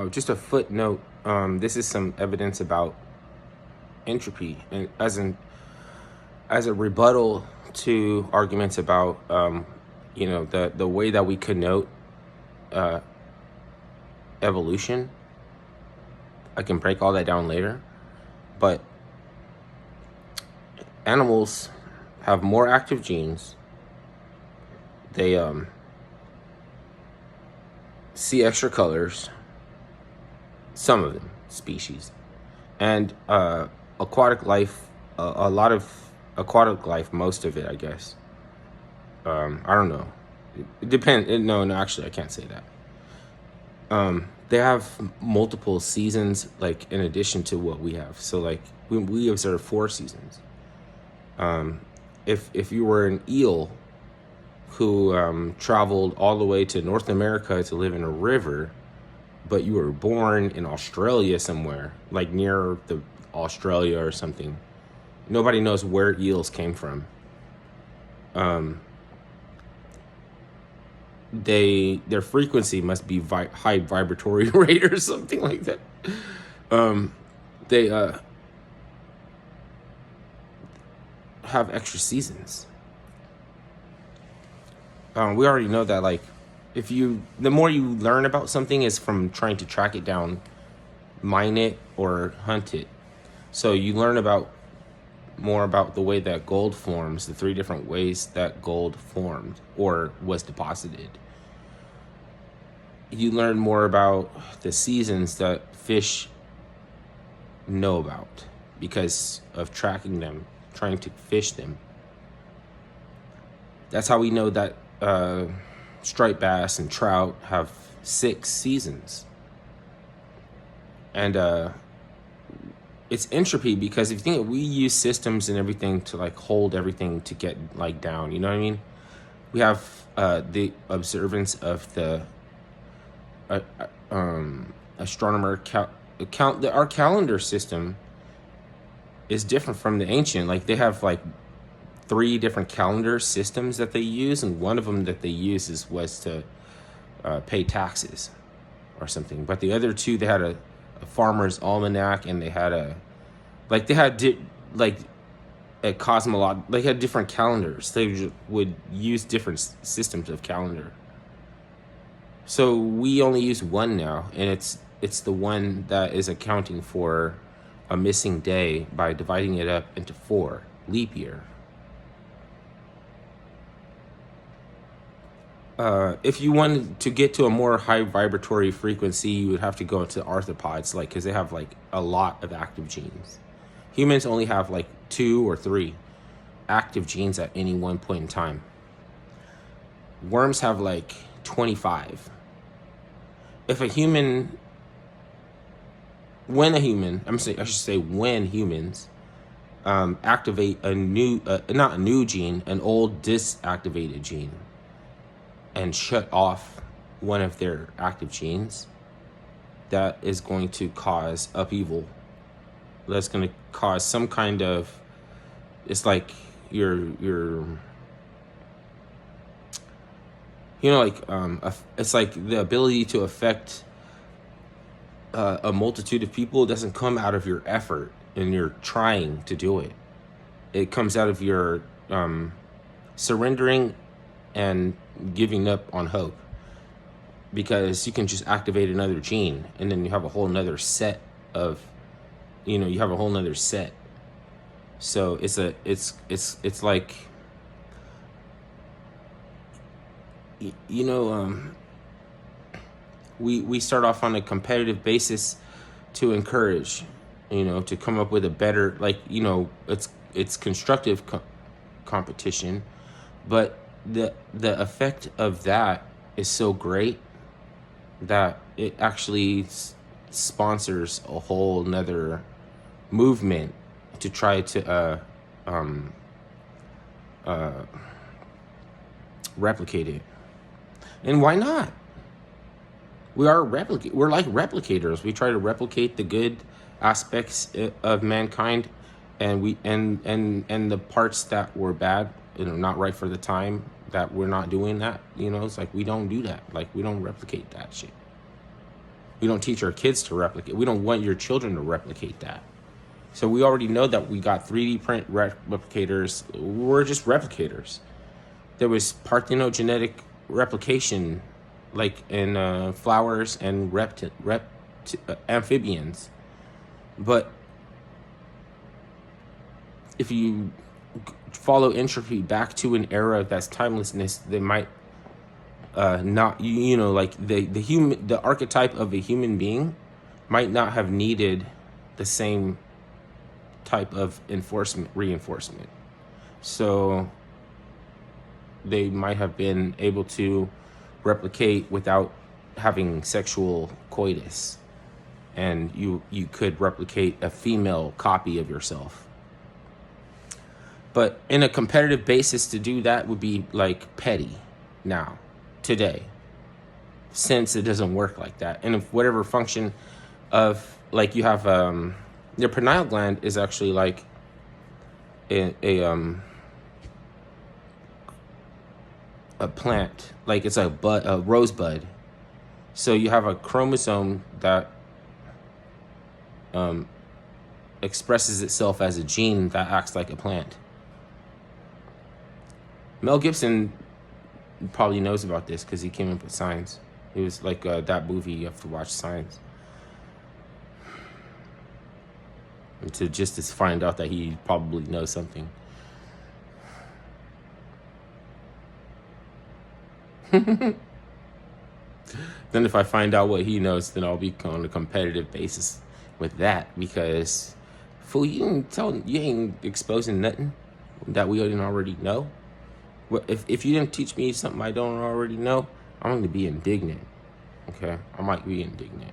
Just a footnote. This is some evidence about entropy, and as a rebuttal to arguments about the way that we connote evolution. I can break all that down later, but animals have more active genes. They see extra colors. Some of them species, and aquatic life. A lot of aquatic life. Most of it, I guess. I don't know. It depends. No, actually, I can't say that. They have multiple seasons, like in addition to what we have. So, like we observe 4 seasons. If you were an eel who traveled all the way to North America to live in a river, but you were born in Australia somewhere, like near the Australia or something, nobody knows where eels came from. Their frequency must be high vibratory rate or something like that. They have extra seasons. We already know that, like, the more you learn about something is from trying to track it down, mine it, or hunt it. So you learn more about the way that gold forms, the 3 different ways that gold formed or was deposited. You learn more about the seasons that fish know about because of tracking them, trying to fish them. That's how we know that striped bass and trout have 6 seasons. And it's entropy because if you think we use systems and everything to like hold everything to get like down, you know what I mean? We have the observance of the astronomer count. Our calendar system is different from the ancient. Like they have like 3 different calendar systems that they use, and one of them that they use was to pay taxes or something. But the other 2, they had a farmer's almanac, and they had a cosmolog. They had different calendars. They would use different systems of calendar. So we only use one now, and it's the one that is accounting for a missing day by dividing it up into 4, leap year. If you wanted to get to a more high vibratory frequency, you would have to go to arthropods, like, because they have like a lot of active genes. Humans only have like 2 or 3 active genes at any one point in time. Worms have like 25. When humans activate an old disactivated gene, and shut off one of their active genes, that is going to cause upheaval. That's going to cause some kind of, it's like it's like the ability to affect a multitude of people doesn't come out of your effort and you're trying to do it. It comes out of your surrendering and giving up on hope, because you can just activate another gene and then you have a whole nother set of, so it's like, we start off on a competitive basis to encourage, to come up with a better, it's constructive competition, but the effect of that is so great that it actually sponsors a whole nother movement to try to replicate it. And why not? We're like replicators. We try to replicate the good aspects of mankind, and the parts that were bad, not right for the time, that we're not doing that. It's like we don't do that. Like, we don't replicate that shit. We don't teach our kids to replicate. We don't want your children to replicate that. So we already know that we got 3D print replicators. We're just replicators. There was parthenogenetic replication, like in flowers and amphibians. But if you follow entropy back to an era that's timelessness, they might not, like the archetype of a human being might not have needed the same type of reinforcement. So they might have been able to replicate without having sexual coitus, and you could replicate a female copy of yourself. But in a competitive basis, to do that would be like petty now, today, since it doesn't work like that. And if whatever function of, like, you have your pineal gland is actually like a plant, like it's a rosebud. So you have a chromosome that expresses itself as a gene that acts like a plant. Mel Gibson probably knows about this because he came up with Signs. It was like that movie, you have to watch Signs. And to find out that he probably knows something. Then if I find out what he knows, then I'll be on a competitive basis with that, because fool, you ain't exposing nothing that we didn't already know. If you didn't teach me something I don't already know, I'm going to be indignant. Okay? I might be indignant.